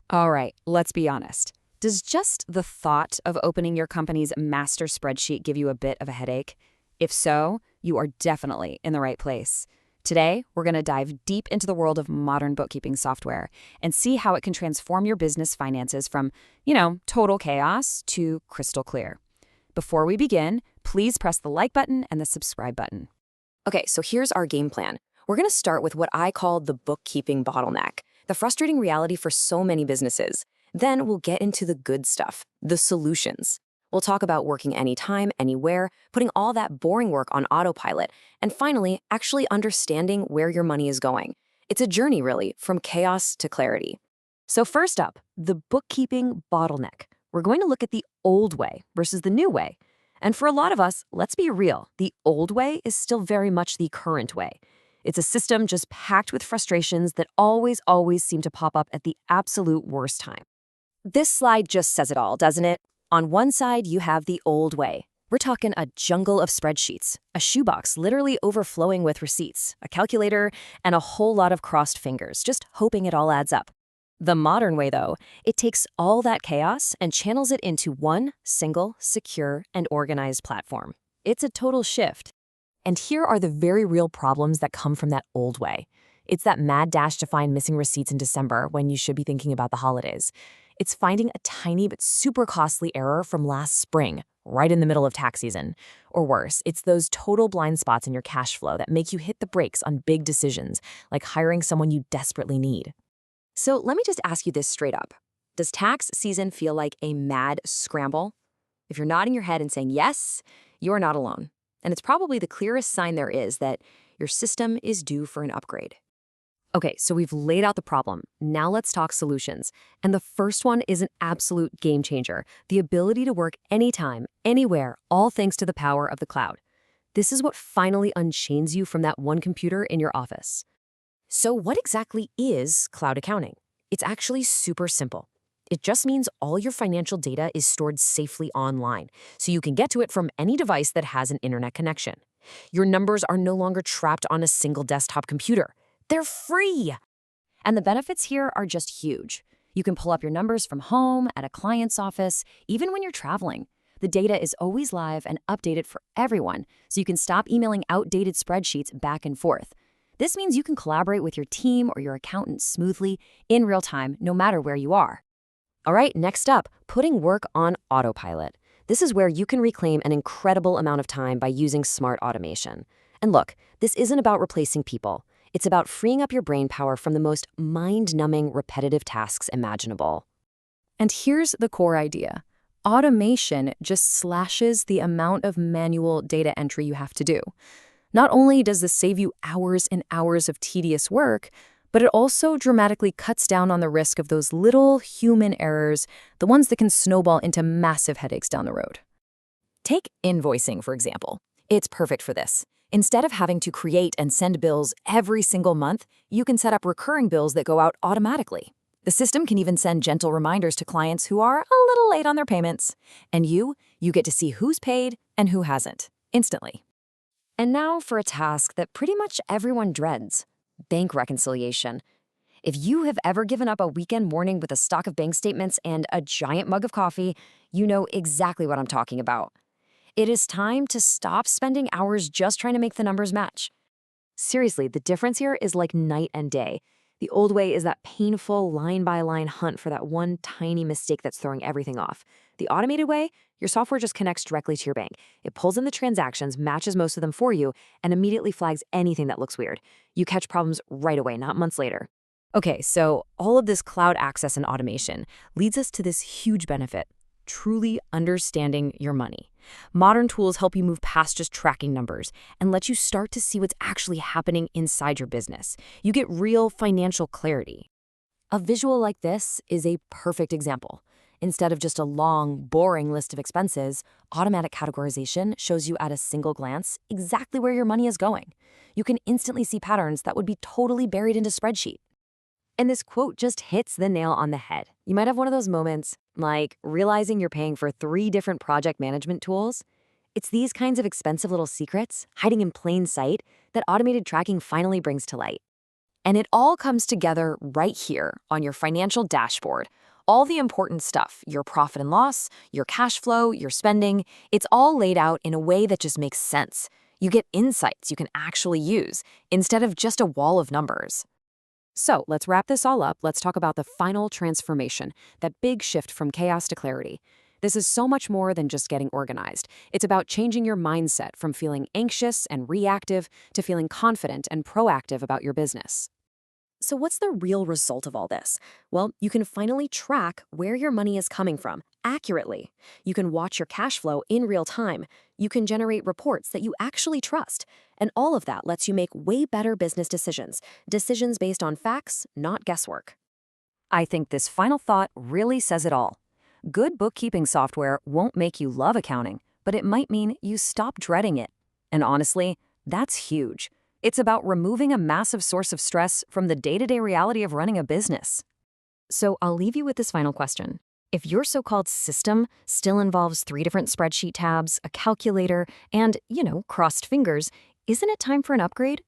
All right, let's be honest. Does just the thought of opening your company's master spreadsheet give you a bit of a headache? If so, you are definitely in the right place. Today, we're going to dive deep into the world of modern bookkeeping software and see how it can transform your business finances from, total chaos to crystal clear. Before we begin, please press the like button and the subscribe button. Okay, so here's our game plan. We're going to start with what I call the bookkeeping bottleneck, the frustrating reality for so many businesses. Then we'll get into the good stuff, the solutions. We'll talk about working anytime, anywhere, putting all that boring work on autopilot, and finally, actually understanding where your money is going. It's a journey, really, from chaos to clarity. So first up, the bookkeeping bottleneck. We're going to look at the old way versus the new way. And for a lot of us, let's be real, the old way is still very much the current way. It's a system just packed with frustrations that always seem to pop up at the absolute worst time. This slide just says it all, doesn't it? On one side, you have the old way. We're talking a jungle of spreadsheets, a shoebox literally overflowing with receipts, a calculator, and a whole lot of crossed fingers, just hoping it all adds up. The modern way, though, it takes all that chaos and channels it into one single, secure, and organized platform. It's a total shift. And here are the very real problems that come from that old way. It's that mad dash to find missing receipts in December when you should be thinking about the holidays. It's finding a tiny but super costly error from last spring, right in the middle of tax season. Or worse, it's those total blind spots in your cash flow that make you hit the brakes on big decisions, like hiring someone you desperately need. So let me just ask you this straight up. Does tax season feel like a mad scramble? If you're nodding your head and saying yes, you're not alone. And it's probably the clearest sign there is that your system is due for an upgrade. Okay, so we've laid out the problem. Now let's talk solutions. And the first one is an absolute game changer, the ability to work anytime, anywhere, all thanks to the power of the cloud. This is what finally unchains you from that one computer in your office. So what exactly is cloud accounting? It's actually super simple. It just means all your financial data is stored safely online, so you can get to it from any device that has an internet connection. Your numbers are no longer trapped on a single desktop computer. They're free! And the benefits here are just huge. You can pull up your numbers from home, at a client's office, even when you're traveling. The data is always live and updated for everyone, so you can stop emailing outdated spreadsheets back and forth. This means you can collaborate with your team or your accountant smoothly, in real time, no matter where you are. All right, next up, putting work on autopilot. This is where you can reclaim an incredible amount of time by using smart automation. And look, this isn't about replacing people. It's about freeing up your brain power from the most mind-numbing, repetitive tasks imaginable. And here's the core idea. Automation just slashes the amount of manual data entry you have to do. Not only does this save you hours and hours of tedious work, but it also dramatically cuts down on the risk of those little human errors, the ones that can snowball into massive headaches down the road. Take invoicing, for example. It's perfect for this. Instead of having to create and send bills every single month, you can set up recurring bills that go out automatically. The system can even send gentle reminders to clients who are a little late on their payments. And you get to see who's paid and who hasn't, instantly. And now for a task that pretty much everyone dreads, bank reconciliation. If you have ever given up a weekend morning with a stock of bank statements and a giant mug of coffee, you know exactly what I'm talking about. It is time to stop spending hours just trying to make the numbers match. Seriously, the difference here is like night and day. The old way is that painful line-by-line hunt for that one tiny mistake that's throwing everything off. The automated way, your software just connects directly to your bank. It pulls in the transactions, matches most of them for you, and immediately flags anything that looks weird. You catch problems right away, not months later. Okay, so all of this cloud access and automation leads us to this huge benefit: truly understanding your money. Modern tools help you move past just tracking numbers and let you start to see what's actually happening inside your business. You get real financial clarity. A visual like this is a perfect example. Instead of just a long, boring list of expenses, automatic categorization shows you at a single glance exactly where your money is going. You can instantly see patterns that would be totally buried into spreadsheet. And this quote just hits the nail on the head. You might have one of those moments, like realizing you're paying for 3 different project management tools. It's these kinds of expensive little secrets, hiding in plain sight, that automated tracking finally brings to light. And it all comes together right here on your financial dashboard. All the important stuff, your profit and loss, your cash flow, your spending, it's all laid out in a way that just makes sense. You get insights you can actually use instead of just a wall of numbers. So let's wrap this all up. Let's talk about the final transformation, that big shift from chaos to clarity. This is so much more than just getting organized. It's about changing your mindset from feeling anxious and reactive to feeling confident and proactive about your business. So, what's the real result of all this? Well, you can finally track where your money is coming from accurately. You can watch your cash flow in real time. You can generate reports that you actually trust. And all of that lets you make way better business decisions, decisions based on facts, not guesswork. I think this final thought really says it all. Good bookkeeping software won't make you love accounting, but it might mean you stop dreading it. And honestly, that's huge. It's about removing a massive source of stress from the day-to-day reality of running a business. So I'll leave you with this final question. If your so-called system still involves 3 different spreadsheet tabs, a calculator, and, crossed fingers, isn't it time for an upgrade?